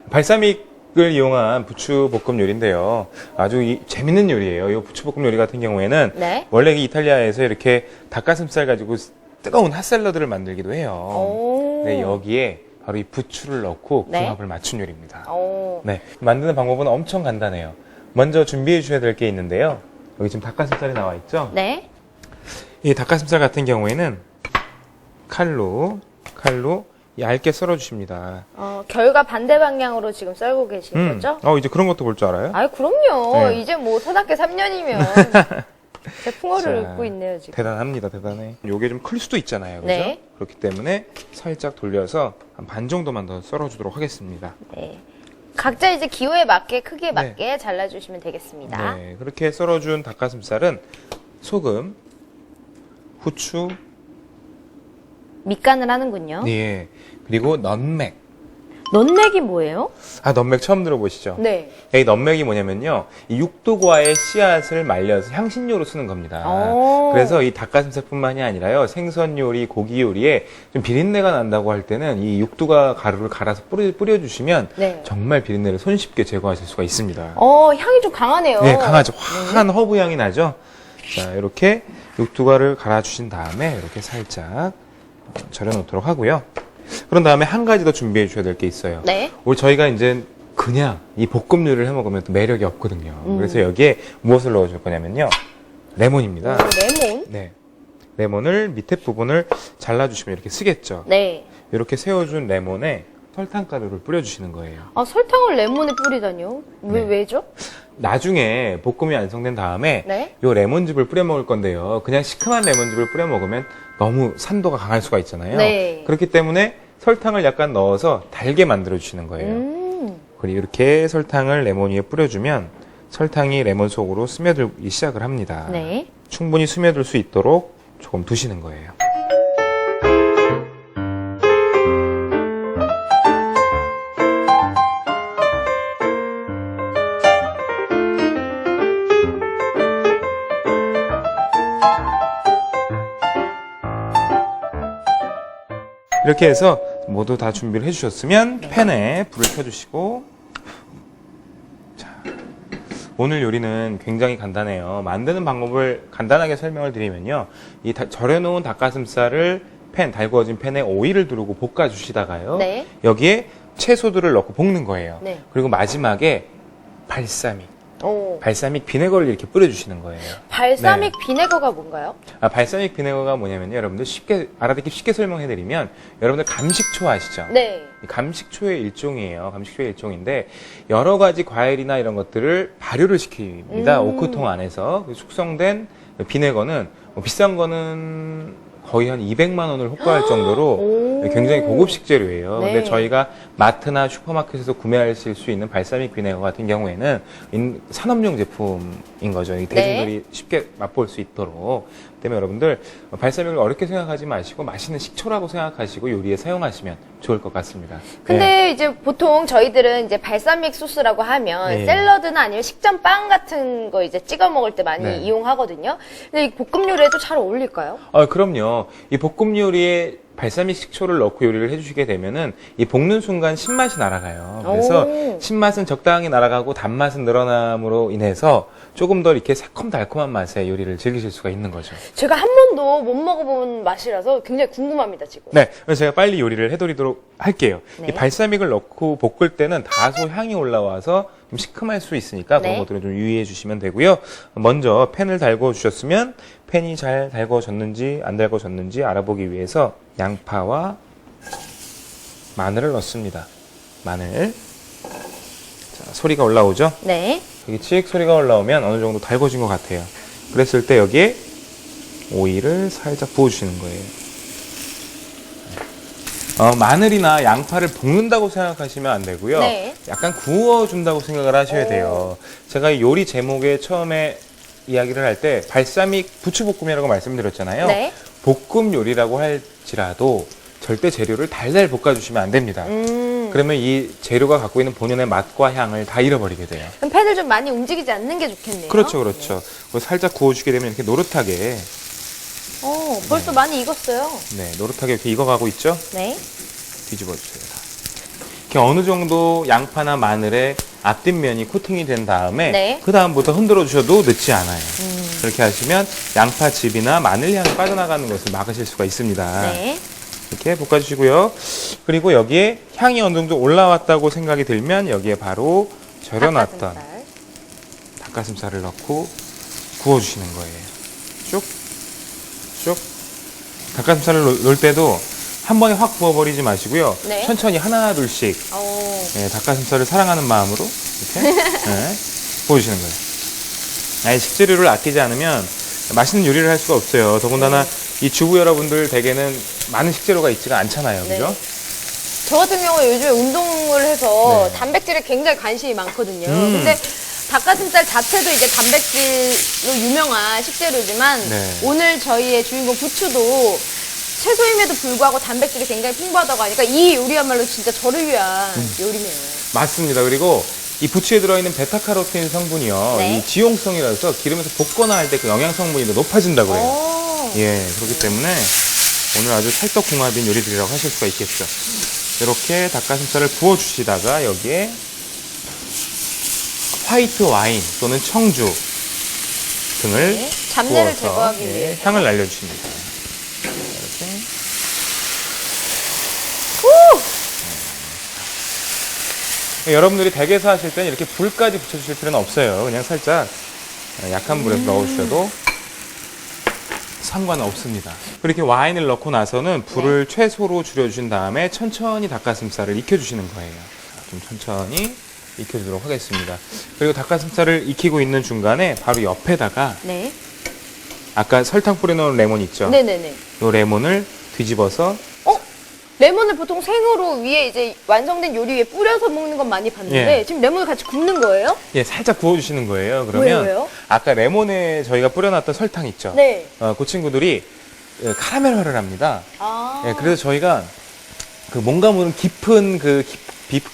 발사믹을 이용한 부추볶음 요리인데요. 아주 재밌는 요리예요. 이 부추볶음 요리 같은 경우에는 네. 원래 이탈리아에서 이렇게 닭가슴살 가지고 뜨거운 핫샐러드를 만들기도 해요. 오. 네, 여기에 바로 이 부추를 넣고 네. 궁합을 맞춘 요리입니다. 오. 네, 만드는 방법은 엄청 간단해요. 먼저 준비해 주셔야 될 게 있는데요. 여기 지금 닭가슴살이 나와 있죠? 네. 이 닭가슴살 같은 경우에는 칼로 얇게 썰어 주십니다. 결과 반대 방향으로 지금 썰고 계신 거죠? 이제 그런 것도 볼 줄 알아요? 아이, 그럼요. 네. 이제 뭐 초등학교 3년이면 제 풍어를 자, 읽고 있네요, 지금. 대단합니다, 대단해. 요게 좀 클 수도 있잖아요, 그죠? 네. 그렇기 때문에 살짝 돌려서 한 반 정도만 더 썰어주도록 하겠습니다. 네. 각자 이제 기호에 맞게, 크기에 맞게 잘라주시면 되겠습니다. 네, 그렇게 썰어준 닭가슴살은 소금, 후추, 밑간을 하는군요. 네, 그리고 넌맥. 넌맥이 뭐예요? 넌맥 처음 들어보시죠? 네. 이 넌맥이 뭐냐면요, 이 육두과의 씨앗을 말려서 향신료로 쓰는 겁니다. 오. 그래서 이 닭가슴살뿐만이 아니라요, 생선 요리, 고기 요리에 좀 비린내가 난다고 할 때는 이 육두과 가루를 갈아서 뿌려주시면 네. 정말 비린내를 손쉽게 제거하실 수가 있습니다. 향이 좀 강하네요. 네, 강하죠. 화한 허브 향이 나죠. 자, 이렇게 육두과를 갈아주신 다음에 이렇게 살짝 절여놓도록 하고요. 그런 다음에 한 가지 더 준비해 주셔야 될 게 있어요. 네. 우리 저희가 이제 그냥 이 볶음 요리를 해 먹으면 또 매력이 없거든요. 그래서 여기에 무엇을 넣어줄 거냐면요, 레몬입니다. 레몬? 네, 레몬을 밑에 부분을 잘라주시면 이렇게 쓰겠죠. 네. 이렇게 세워준 레몬에 설탕가루를 뿌려주시는 거예요. 설탕을 레몬에 뿌리다니요? 네. 왜죠? 나중에 볶음이 완성된 다음에 네. 요 레몬즙을 뿌려 먹을 건데요. 그냥 시큼한 레몬즙을 뿌려 먹으면 너무 산도가 강할 수가 있잖아요. 네. 그렇기 때문에 설탕을 약간 넣어서 달게 만들어 주시는 거예요. 그리고 이렇게 설탕을 레몬 위에 뿌려주면 설탕이 레몬 속으로 스며들기 시작을 합니다. 네. 충분히 스며들 수 있도록 조금 두시는 거예요. 이렇게 해서 모두 다 준비를 해주셨으면 팬에 불을 켜주시고, 자, 오늘 요리는 굉장히 간단해요. 만드는 방법을 간단하게 설명을 드리면요, 이 절여놓은 닭가슴살을 달구어진 팬에 오일을 두르고 볶아주시다가요, 네. 여기에 채소들을 넣고 볶는 거예요. 네. 그리고 마지막에 발사믹 비네거를 이렇게 뿌려주시는 거예요. 발사믹 비네거가 뭔가요? 발사믹 비네거가 뭐냐면요, 여러분들 알아듣기 쉽게 설명해드리면, 여러분들 감식초 아시죠? 네. 이 감식초의 일종이에요. 감식초의 일종인데, 여러 가지 과일이나 이런 것들을 발효를 시킵니다. 오크통 안에서. 숙성된 비네거는, 비싼 거는 거의 한 200만 원을 호가할 정도로 굉장히 고급 식재료예요. 네. 근데 저희가 마트나 슈퍼마켓에서 구매하실 수 있는 발사믹 비네거 같은 경우에는 산업용 제품인 거죠. 이 대중들이 쉽게 맛볼 수 있도록. 때문에 여러분들 발사믹을 어렵게 생각하지 마시고 맛있는 식초라고 생각하시고 요리에 사용하시면 좋을 것 같습니다. 근데 이제 보통 저희들은 이제 발사믹 소스라고 하면 네. 샐러드나 아니면 식전빵 같은 거 이제 찍어 먹을 때 많이 네. 이용하거든요. 근데 이 볶음 요리에도 잘 어울릴까요? 그럼요. 이 볶음 요리에 발사믹 식초를 넣고 요리를 해주시게 되면은 이 볶는 순간 신맛이 날아가요. 그래서 오. 신맛은 적당히 날아가고 단맛은 늘어남으로 인해서 조금 더 이렇게 새콤달콤한 맛의 요리를 즐기실 수가 있는 거죠. 제가 한 번도 못 먹어본 맛이라서 굉장히 궁금합니다, 지금. 네, 그래서 제가 빨리 요리를 해드리도록 할게요. 네. 이 발사믹을 넣고 볶을 때는 다소 향이 올라와서 좀 시큼할 수 있으니까 네. 그런 것들은 좀 유의해 주시면 되고요. 먼저 팬을 달궈 주셨으면 팬이 잘 달궈졌는지 안 달궈졌는지 알아보기 위해서 양파와 마늘을 넣습니다. 마늘. 자, 소리가 올라오죠? 네. 여기 칙 소리가 올라오면 어느 정도 달궈진 것 같아요. 그랬을 때 여기에 오일을 살짝 부어주시는 거예요. 마늘이나 양파를 볶는다고 생각하시면 안 되고요. 네. 약간 구워준다고 생각을 하셔야 돼요. 제가 이 요리 제목에 처음에 이야기를 할 때 발사믹 부추볶음이라고 말씀드렸잖아요. 네. 볶음 요리라고 할지라도 절대 재료를 달달 볶아주시면 안 됩니다. 그러면 이 재료가 갖고 있는 본연의 맛과 향을 다 잃어버리게 돼요. 그럼 팬을 좀 많이 움직이지 않는 게 좋겠네요. 그렇죠, 그렇죠. 그리고 살짝 구워주게 되면 이렇게 노릇하게, 벌써 많이 익었어요. 네, 노릇하게 이렇게 익어가고 있죠? 네. 뒤집어주세요. 다. 이렇게 어느 정도 양파나 마늘의 앞뒷면이 코팅이 된 다음에 네. 그 다음부터 흔들어 주셔도 늦지 않아요. 그렇게 하시면 양파즙이나 마늘향이 빠져나가는 것을 막으실 수가 있습니다. 네. 이렇게 볶아주시고요. 그리고 여기에 향이 어느 정도 올라왔다고 생각이 들면 여기에 바로 절여놨던 닭가슴살을 넣고 구워주시는 거예요. 쭉, 쭉. 닭가슴살을 넣을 때도 한 번에 확 부어버리지 마시고요. 네. 천천히 하나 둘씩 네, 닭가슴살을 사랑하는 마음으로 이렇게 네, 구워주시는 거예요. 아예 식재료를 아끼지 않으면 맛있는 요리를 할 수가 없어요. 더군다나 이 주부 여러분들 댁에는 많은 식재료가 있지가 않잖아요. 네. 그죠? 저 같은 경우에 요즘에 운동을 해서 네. 단백질에 굉장히 관심이 많거든요. 음. 근데 닭가슴살 자체도 이제 단백질로 유명한 식재료지만 네. 오늘 저희의 주인공 부추도 채소임에도 불구하고 단백질이 굉장히 풍부하다고 하니까 이 요리야말로 진짜 저를 위한 요리네요. 맞습니다. 그리고 이 부추에 들어있는 베타카로틴 성분이요. 네. 이 지용성이라서 기름에서 볶거나 할 때 그 영양 성분이 더 높아진다고 해요. 오. 예, 그렇기 때문에 오늘 아주 찰떡궁합인 요리들이라고 하실 수가 있겠죠. 이렇게 닭가슴살을 부어주시다가 여기에 화이트 와인 또는 청주 등을 네, 잡내를 부어서, 제거하기 예, 위해서. 향을 날려주십니다. 이렇게. 여러분들이 댁에서 하실 때는 이렇게 불까지 붙여주실 필요는 없어요. 그냥 살짝 약한 불에서 넣어주셔도 상관은 없습니다. 그렇게 와인을 넣고 나서는 불을 최소로 줄여주신 다음에 천천히 닭가슴살을 익혀주시는 거예요. 자, 좀 천천히 익혀주도록 하겠습니다. 그리고 닭가슴살을 익히고 있는 중간에 바로 옆에다가 네. 아까 설탕 뿌려놓은 레몬 있죠? 네네네. 이 레몬을 뒤집어서 레몬을 보통 생으로 위에 이제 완성된 요리 위에 뿌려서 먹는 건 많이 봤는데 예. 지금 레몬을 같이 굽는 거예요? 예, 살짝 구워주시는 거예요. 그러면 왜요? 아까 레몬에 저희가 뿌려놨던 설탕 있죠? 네. 그 친구들이 카라멜화를 합니다. 아. 예, 그래서 저희가 그 뭔가 모르는 깊은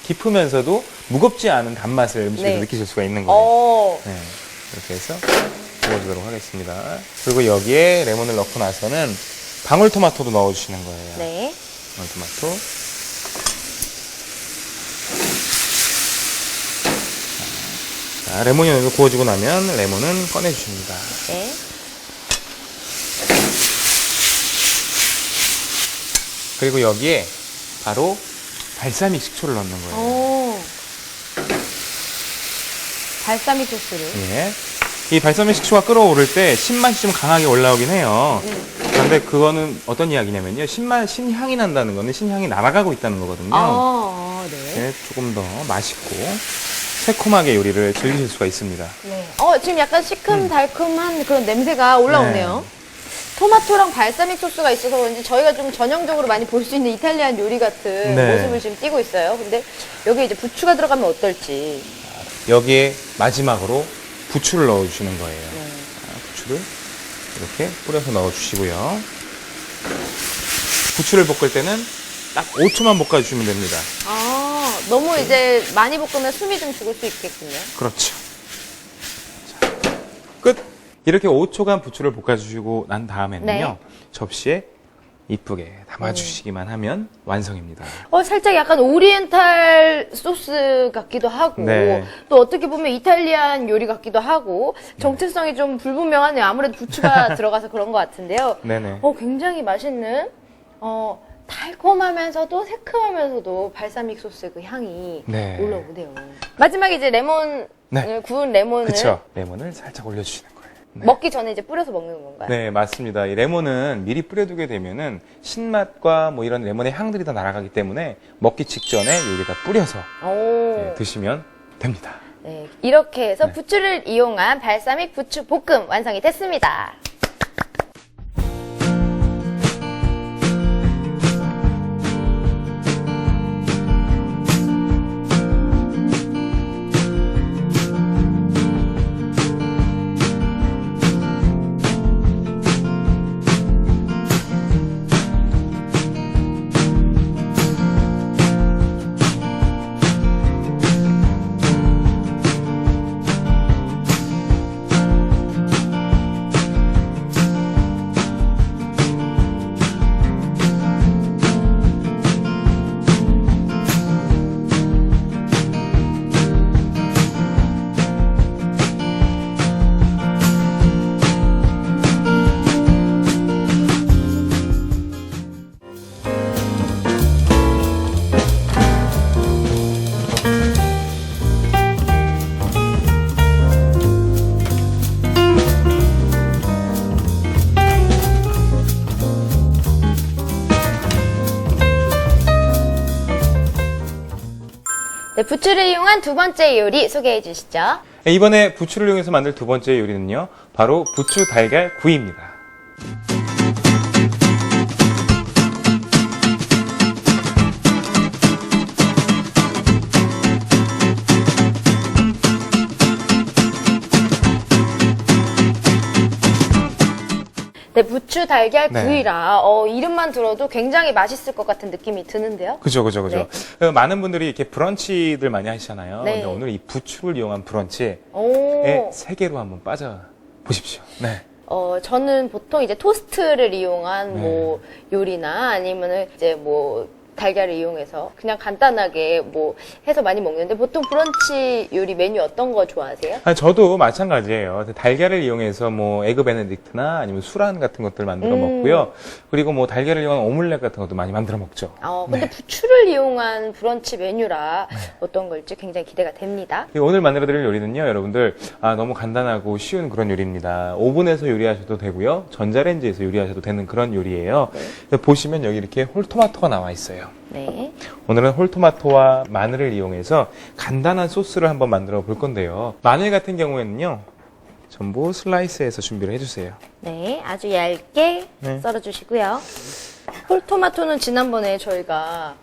깊으면서도 무겁지 않은 단맛을 음식에서 네. 느끼실 수가 있는 거예요. 네, 이렇게 해서 구워주도록 하겠습니다. 그리고 여기에 레몬을 넣고 나서는 방울토마토도 넣어주시는 거예요. 네. 방울토마토. 자, 레몬이 어느 정도 구워지고 나면 레몬은 꺼내주십니다. 네. 그리고 여기에 바로 발사믹 식초를 넣는 거예요. 오. 발사믹 소스를. 예. 이 발사믹 식초가 끓어오를 때 신맛이 좀 강하게 올라오긴 해요. 그런데 그거는 어떤 이야기냐면요. 신향이 난다는 거는 신향이 날아가고 있다는 거거든요. 아, 네. 네, 조금 더 맛있고 새콤하게 요리를 즐기실 수가 있습니다. 네. 지금 약간 시큼달큼한 그런 냄새가 올라오네요. 토마토랑 발사믹 소스가 있어서 그런지 저희가 좀 전형적으로 많이 볼 수 있는 이탈리안 요리 같은 네. 모습을 지금 띄고 있어요. 근데 여기 이제 부추가 들어가면 어떨지. 여기에 마지막으로 부추를 넣어주시는 거예요. 자, 부추를 이렇게 뿌려서 넣어주시고요. 부추를 볶을 때는 딱 5초만 볶아주시면 됩니다. 아, 너무 이제 많이 볶으면 숨이 좀 죽을 수 있겠군요. 그렇죠. 자, 끝! 이렇게 5초간 부추를 볶아주시고 난 다음에는요. 네. 접시에 이쁘게 담아주시기만 하면 완성입니다. 살짝 약간 오리엔탈 소스 같기도 하고, 네. 또 어떻게 보면 이탈리안 요리 같기도 하고, 정체성이 좀 불분명하네요. 아무래도 부추가 들어가서 그런 것 같은데요. 네네. 굉장히 맛있는, 달콤하면서도 새콤하면서도 발사믹 소스의 그 향이 네. 올라오네요. 마지막에 이제 레몬, 네. 구운 레몬을 그쵸. 레몬을 살짝 올려주시는 거예요. 네. 먹기 전에 이제 뿌려서 먹는 건가요? 네, 맞습니다. 이 레몬은 미리 뿌려두게 되면은 신맛과 뭐 이런 레몬의 향들이 다 날아가기 때문에 먹기 직전에 여기다 뿌려서 네, 드시면 됩니다. 네, 이렇게 해서 네. 부추를 이용한 발사믹 부추 볶음 완성이 됐습니다. 네, 부추를 이용한 두 번째 요리 소개해 주시죠. 네, 이번에 부추를 이용해서 만들 두 번째 요리는요, 바로 부추 달걀 구이입니다. 네, 부추 달걀 네. 구이라 이름만 들어도 굉장히 맛있을 것 같은 느낌이 드는데요. 그죠. 네. 많은 분들이 이렇게 브런치들 많이 하시잖아요. 네. 근데 오늘 이 부추를 이용한 브런치의 오. 세계로 한번 빠져보십시오. 네. 저는 보통 이제 토스트를 이용한 네. 뭐 요리나 아니면은 이제 뭐 달걀을 이용해서 그냥 간단하게 뭐 해서 많이 먹는데 보통 브런치 요리 메뉴 어떤 거 좋아하세요? 저도 마찬가지예요. 달걀을 이용해서 뭐 에그 베네딕트나 아니면 수란 같은 것들 만들어 먹고요. 그리고 뭐 달걀을 이용한 오믈렛 같은 것도 많이 만들어 먹죠. 근데 네. 부추를 이용한 브런치 메뉴라 어떤 걸지 굉장히 기대가 됩니다. 오늘 만들어드릴 요리는요, 여러분들 너무 간단하고 쉬운 그런 요리입니다. 오븐에서 요리하셔도 되고요, 전자레인지에서 요리하셔도 되는 그런 요리예요. 보시면 여기 이렇게 홀토마토가 나와 있어요. 네. 오늘은 홀토마토와 마늘을 이용해서 간단한 소스를 한번 만들어 볼 건데요. 마늘 같은 경우에는요, 전부 슬라이스해서 준비를 해주세요. 네, 아주 얇게 네. 썰어주시고요. 홀토마토는 지난번에 저희가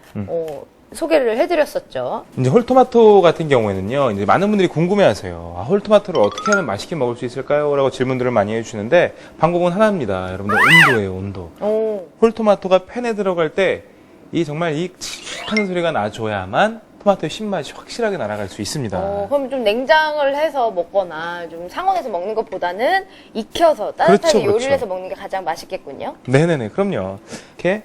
소개를 해드렸었죠. 이제 홀토마토 같은 경우에는요, 이제 많은 분들이 궁금해하세요. 홀토마토를 어떻게 하면 맛있게 먹을 수 있을까요? 라고 질문들을 많이 해주시는데 방법은 하나입니다. 여러분들 온도예요, 온도. 홀토마토가 팬에 들어갈 때 이 정말 이 칙하는 소리가 나줘야만 토마토의 신맛이 확실하게 날아갈 수 있습니다. 그럼 좀 냉장을 해서 먹거나 좀 상온에서 먹는 것보다는 익혀서 따뜻하게 그렇죠. 요리를 해서 먹는 게 가장 맛있겠군요. 네네네, 그럼요. 이렇게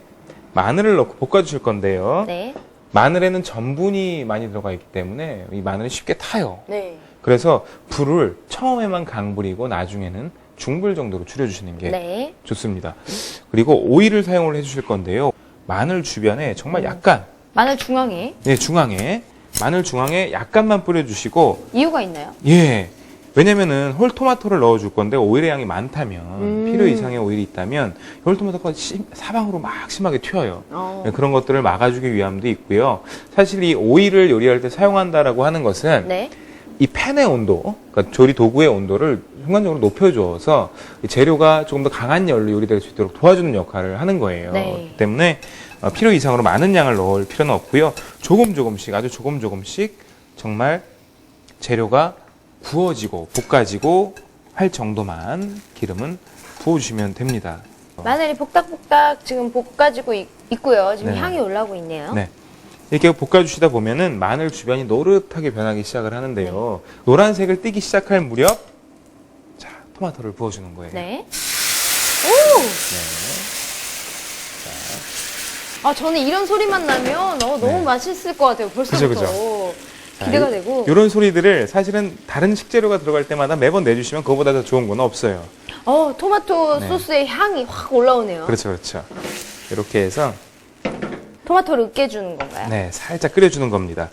마늘을 넣고 볶아주실 건데요. 네. 마늘에는 전분이 많이 들어가 있기 때문에 이 마늘이 쉽게 타요. 네. 그래서 불을 처음에만 강불이고 나중에는 중불 정도로 줄여주시는 게 네. 좋습니다. 그리고 오일을 사용을 해주실 건데요. 마늘 주변에 정말 약간, 마늘 중앙에 네, 중앙에, 마늘 중앙에 약간만 뿌려주시고, 이유가 있나요? 예. 왜냐면은 홀토마토를 넣어줄 건데 오일의 양이 많다면, 필요 이상의 오일이 있다면, 홀토마토가 사방으로 막 심하게 튀어요. 네, 그런 것들을 막아주기 위함도 있고요. 사실 이 오일을 요리할 때 사용한다라고 하는 것은, 네. 이 팬의 온도, 그러니까 조리 도구의 온도를 순간적으로 높여줘서 재료가 조금 더 강한 열로 요리될 수 있도록 도와주는 역할을 하는 거예요. 네. 그렇기 때문에 필요 이상으로 많은 양을 넣을 필요는 없고요. 조금씩, 아주 조금씩 정말 재료가 구워지고 볶아지고 할 정도만 기름은 부어주시면 됩니다. 마늘이 볶닥볶닥 지금 볶아지고 있고요. 지금 네. 향이 올라오고 있네요. 네. 이렇게 볶아주시다 보면은 마늘 주변이 노릇하게 변하기 시작을 하는데요. 노란색을 띠기 시작할 무렵, 자, 토마토를 부어주는 거예요. 네. 아, 저는 이런 소리만 나면 너무 네. 맛있을 것 같아요. 벌써부터. 그죠. 기대가 되고. 이런 소리들을 사실은 다른 식재료가 들어갈 때마다 매번 내주시면 그거보다 더 좋은 건 없어요. 토마토 네. 소스의 향이 확 올라오네요. 그렇죠, 그렇죠. 이렇게 해서 토마토를 으깨주는 건가요? 네, 살짝 끓여주는 겁니다.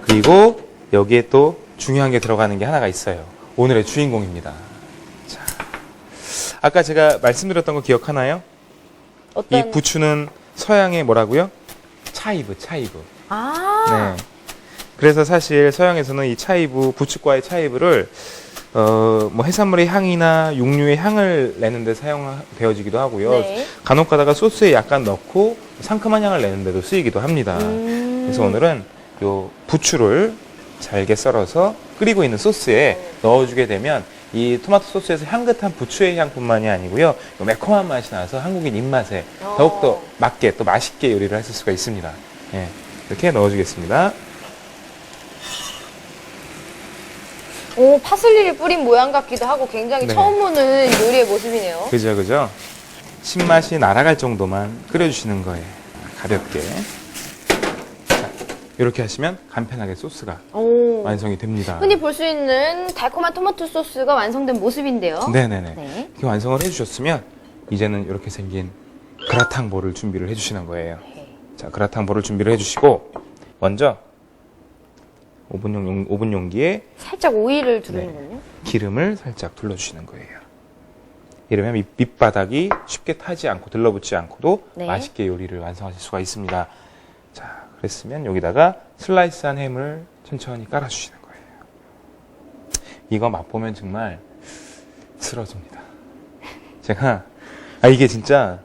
그리고 여기에 또 중요한 게 들어가는 게 하나가 있어요. 오늘의 주인공입니다. 자, 아까 제가 말씀드렸던 거 기억하나요? 어떤? 이 부추는 서양의 뭐라고요? 차이브, 차이브. 아, 네. 그래서 사실 서양에서는 이 차이브, 부추과의 차이브를 뭐 해산물의 향이나 육류의 향을 내는데 사용되어지기도 하고요. 네. 간혹 가다가 소스에 약간 넣고 상큼한 향을 내는데도 쓰이기도 합니다. 그래서 오늘은 요 부추를 잘게 썰어서 끓이고 있는 소스에 넣어주게 되면 이 토마토 소스에서 향긋한 부추의 향뿐만이 아니고요. 요 매콤한 맛이 나서 한국인 입맛에 더욱더 맞게 또 맛있게 요리를 하실 수가 있습니다. 예, 이렇게 넣어주겠습니다. 오, 파슬리를 뿌린 모양 같기도 하고 굉장히 네. 처음 보는 요리의 모습이네요. 그죠, 그죠? 신맛이 날아갈 정도만 끓여주시는 거예요. 가볍게. 자, 이렇게 하시면 간편하게 소스가 오. 완성이 됩니다. 흔히 볼 수 있는 달콤한 토마토 소스가 완성된 모습인데요. 네네네. 네. 이렇게 완성을 해주셨으면 이제는 이렇게 생긴 그라탕볼을 준비를 해주시는 거예요. 자, 그라탕볼을 준비를 해주시고 먼저 오븐 용기에 살짝 오일을 두르는군요. 기름을 살짝 둘러주시는 거예요. 이러면 밑바닥이 쉽게 타지 않고 들러붙지 않고도 네. 맛있게 요리를 완성하실 수가 있습니다. 자, 그랬으면 여기다가 슬라이스한 햄을 천천히 깔아주시는 거예요. 이거 맛보면 정말 쓰러집니다. 제가 이게 진짜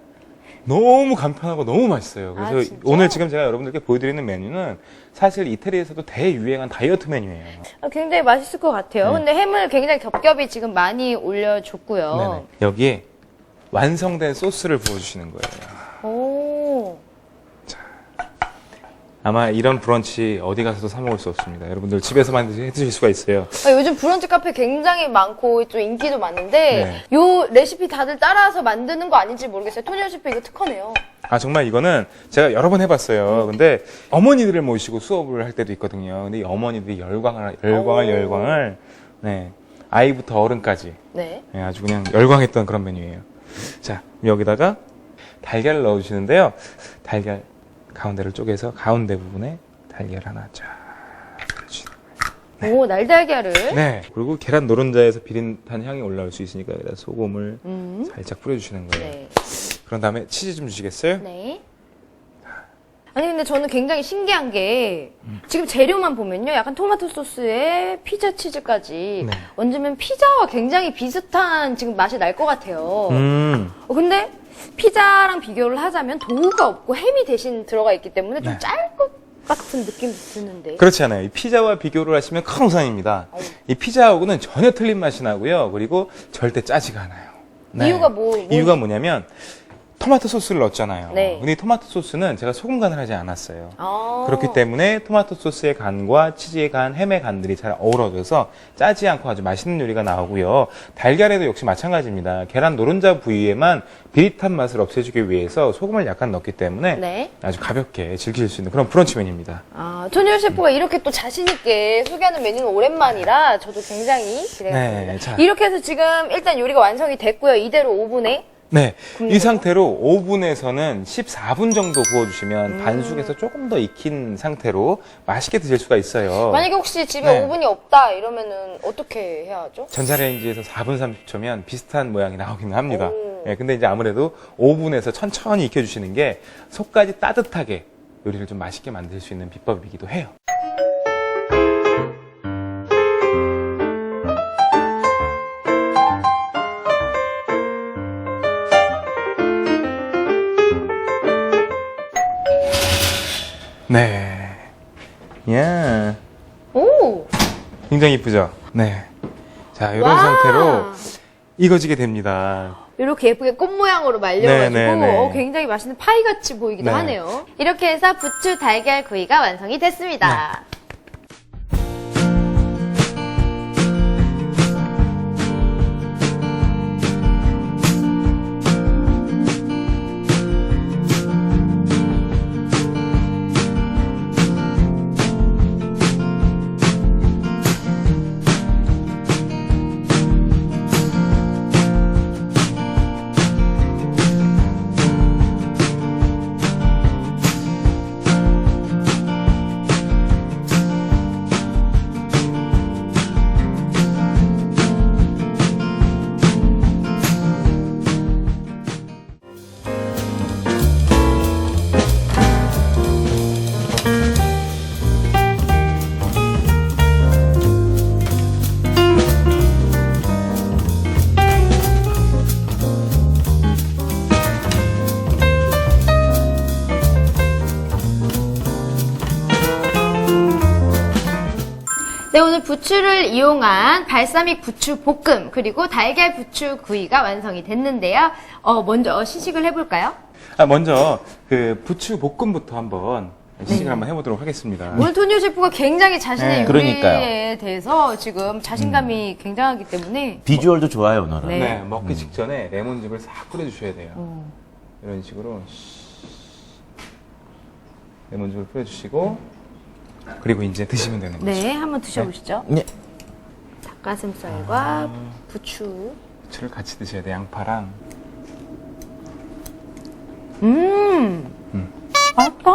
너무 간편하고 너무 맛있어요. 그래서 진짜? 오늘 지금 제가 여러분들께 보여드리는 메뉴는 사실 이태리에서도 대유행한 다이어트 메뉴예요. 굉장히 맛있을 것 같아요. 네. 근데 햄을 굉장히 겹겹이 지금 많이 올려줬고요. 네네. 여기에 완성된 소스를 부어주시는 거예요. 오. 아마 이런 브런치 어디 가서도 사 먹을 수 없습니다. 여러분들 집에서만 해드실 수가 있어요. 요즘 브런치 카페 굉장히 많고 좀 인기도 많은데 네. 요 레시피 다들 따라서 만드는 거 아닌지 모르겠어요. 토니오 셰프 이거 특허네요. 정말 이거는 제가 여러 번 해봤어요. 근데 어머니들을 모시고 수업을 할 때도 있거든요. 근데 이 어머니들이 열광을 네, 아이부터 어른까지 네. 네, 아주 그냥 열광했던 그런 메뉴예요. 자, 여기다가 달걀을 넣어주시는데요. 달걀 가운데를 쪼개서 가운데 부분에 달걀 하나 쫙 뿌려주시는 거예요. 오, 날달걀을. 네. 그리고 계란 노른자에서 비릿한 향이 올라올 수 있으니까 여기다 소금을 살짝 뿌려주시는 거예요. 네. 그런 다음에 치즈 좀 주시겠어요? 네. 아니 근데 저는 굉장히 신기한 게 지금 재료만 보면요. 약간 토마토 소스에 피자 치즈까지 네. 얹으면 피자와 굉장히 비슷한 지금 맛이 날 것 같아요. 근데 피자랑 비교를 하자면 도우가 없고 햄이 대신 들어가 있기 때문에 좀 네. 짤 것 같은 느낌도 드는데. 그렇지 않아요. 이 피자와 비교를 하시면 큰 오산입니다. 이 피자하고는 전혀 틀린 맛이 나고요. 그리고 절대 짜지가 않아요. 네. 이유가 이유가 뭐냐면 토마토 소스를 넣었잖아요. 네. 근데 이 토마토 소스는 제가 소금 간을 하지 않았어요. 아. 그렇기 때문에 토마토 소스의 간과 치즈의 간, 햄의 간들이 잘 어우러져서 짜지 않고 아주 맛있는 요리가 나오고요. 달걀에도 역시 마찬가지입니다. 계란 노른자 부위에만 비릿한 맛을 없애주기 위해서 소금을 약간 넣기 때문에 네. 아주 가볍게 즐기실 수 있는 그런 브런치 메뉴입니다. 토니오 셰프가 이렇게 또 자신있게 소개하는 메뉴는 오랜만이라 저도 굉장히 기대가 네, 됩니다. 자. 이렇게 해서 지금 일단 요리가 완성이 됐고요. 이대로 오븐에. 네, 굽는 이 상태로 오븐에서는 14분 정도 구워주시면 반숙에서 조금 더 익힌 상태로 맛있게 드실 수가 있어요. 만약에 혹시 집에 네. 오븐이 없다 이러면은 어떻게 해야 하죠? 전자레인지에서 4분 30초면 비슷한 모양이 나오기는 합니다. 오. 예, 근데 이제 아무래도 오븐에서 천천히 익혀주시는 게 속까지 따뜻하게 요리를 좀 맛있게 만들 수 있는 비법이기도 해요. 네. 야, 오! 굉장히 이쁘죠? 네. 자, 이런 와! 상태로 익어지게 됩니다. 이렇게 예쁘게 꽃 모양으로 말려가지고 네. 굉장히 맛있는 파이 같이 보이기도 네. 하네요. 이렇게 해서 부추 달걀 구이가 완성이 됐습니다. 네, 오늘 부추를 이용한 발사믹 부추 볶음 그리고 달걀 부추 구이가 완성이 됐는데요. 먼저 시식을 해볼까요? 먼저 그 부추 볶음부터 한번 시식을 한번 해보도록 하겠습니다. 오늘 토니오 셰프가 굉장히 자신의 네. 요리에 그러니까요. 대해서 지금 자신감이 굉장하기 때문에 비주얼도 좋아요, 오늘은. 네. 네, 먹기 직전에 레몬즙을 싹 뿌려주셔야 돼요. 이런 식으로 레몬즙을 뿌려주시고 그리고 이제 드시면 되는 거죠. 네, 한번 드셔보시죠. 네. 닭가슴살과 부추. 부추를 같이 드셔야 돼. 양파랑. 맛있다.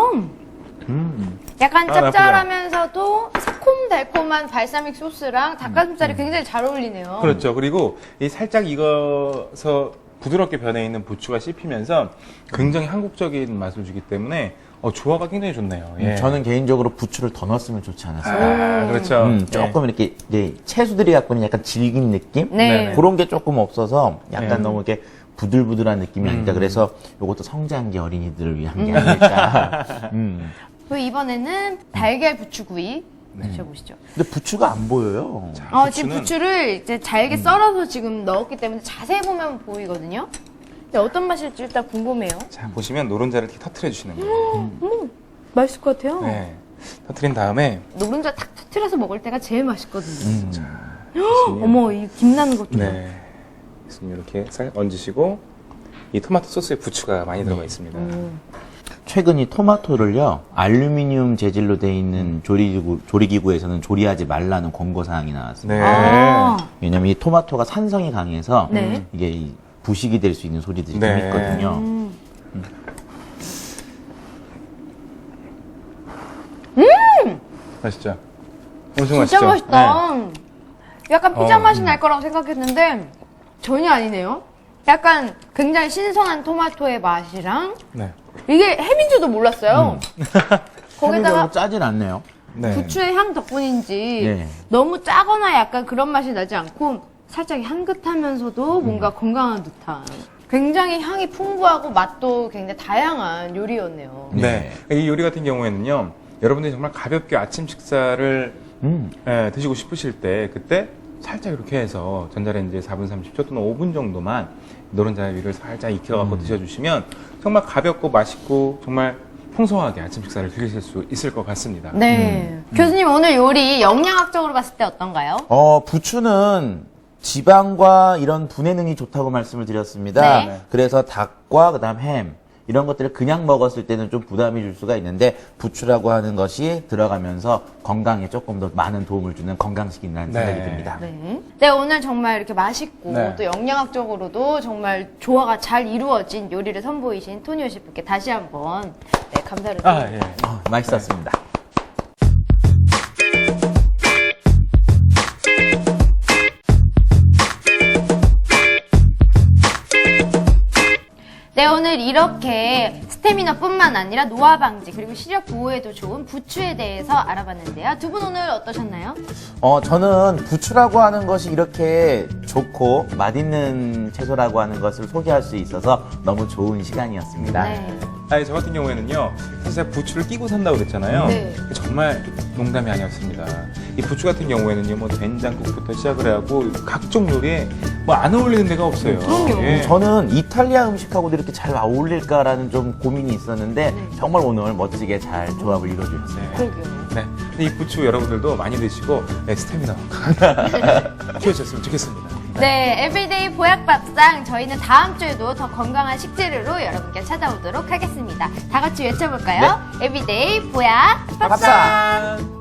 약간 나쁘지 않아. 짭짤하면서도 새콤달콤한 발사믹 소스랑 닭가슴살이 굉장히 잘 어울리네요. 그렇죠. 그리고 이 살짝 익어서 부드럽게 변해 있는 부추가 씹히면서 굉장히 한국적인 맛을 주기 때문에 조화가 굉장히 좋네요. 예. 저는 개인적으로 부추를 더 넣었으면 좋지 않았을까. 그렇죠. 조금 이렇게 이제 채소들이 갖고 있는 약간 질긴 느낌? 네. 그런 게 조금 없어서 약간 네. 너무 이렇게 부들부들한 느낌이 아닐까. 그래서 이것도 성장기 어린이들을 위한 게 아닐까. 그리고 이번에는 달걀 부추구이 드셔보시죠. 근데 부추가 안 보여요. 지금 부추는- 부추를 이제 잘게 썰어서 지금 넣었기 때문에 자세히 보면 보이거든요. 근데 어떤 맛일지 일단 궁금해요. 자, 보시면 노른자를 이렇게 터트려 주시는 거예요. 맛있을 것 같아요. 네. 터트린 다음에 노른자 탁 터트려서 먹을 때가 제일 맛있거든요. 보시면- 어머, 이 김 나는 것도. 네. 그래서 이렇게 살 얹으시고 이 토마토 소스에 부추가 많이 들어가 있습니다. 최근 이 토마토를요, 알루미늄 재질로 돼 있는 조리기구에서는 조리하지 말라는 권고사항이 나왔습니다. 네. 아, 왜냐면 이 토마토가 산성이 강해서 네. 이게 이 부식이 될 수 있는 소리들이 네. 좀 있거든요. 맛있죠? 엄청 진짜 맛있죠? 맛있다. 약간 피자 어, 맛이 날 거라고 생각했는데 전혀 아니네요. 약간 굉장히 신선한 토마토의 맛이랑 네. 이게 햄인 줄도 몰랐어요. 거기다가 거기다가 짜진 않네요. 네. 부추의 향 덕분인지 네. 너무 짜거나 약간 그런 맛이 나지 않고 살짝 향긋하면서도 뭔가 건강한 듯한 굉장히 향이 풍부하고 맛도 굉장히 다양한 요리였네요. 네. 이 요리 같은 경우에는요, 여러분들이 정말 가볍게 아침 식사를 드시고 싶으실 때, 그때 살짝 이렇게 해서 전자레인지에 4분 30초 또는 5분 정도만 노른자 위를 살짝 익혀갖고 드셔주시면 정말 가볍고 맛있고 정말 풍성하게 아침 식사를 즐기실 수 있을 것 같습니다. 네. 교수님 오늘 요리 영양학적으로 봤을 때 어떤가요? 부추는 지방과 이런 분해능이 좋다고 말씀을 드렸습니다. 네. 그래서 닭과 그다음 햄 이런 것들을 그냥 먹었을 때는 좀 부담이 줄 수가 있는데 부추라고 하는 것이 들어가면서 건강에 조금 더 많은 도움을 주는 건강식이라는 네. 생각이 듭니다. 네, 오늘 정말 이렇게 맛있고 네. 또 영양학적으로도 정말 조화가 잘 이루어진 요리를 선보이신 토니오 셰프께 다시 한번 감사를 드립니다. 예. 맛있었습니다. 네, 오늘 이렇게 스태미너뿐만 아니라 노화 방지 그리고 시력 보호에도 좋은 부추에 대해서 알아봤는데요. 두 분 오늘 어떠셨나요? 저는 부추라고 하는 것이 이렇게 좋고 맛있는 채소라고 하는 것을 소개할 수 있어서 너무 좋은 시간이었습니다. 네. 아니, 저 같은 경우에는요, 진짜 부추를 끼고 산다고 그랬잖아요. 네. 정말 농담이 아니었습니다. 이 부추 같은 경우에는요, 뭐 된장국부터 시작을 해갖고 각종 요리에 뭐 안 어울리는 데가 없어요. 그럼요. 예. 저는 이탈리아 음식하고도 이렇게 잘 어울릴까라는 좀 고민이 있었는데 정말 오늘 멋지게 잘 조합을 이루어주셨어요. 그러게요. 네. 근데 이 부추 여러분들도 많이 드시고 스태미나 키워주셨으면 좋겠습니다. 네, 에브리데이 보약밥상 저희는 다음 주에도 더 건강한 식재료로 여러분께 찾아오도록 하겠습니다. 다 같이 외쳐볼까요? 에브리데이 보약밥상! 밥상!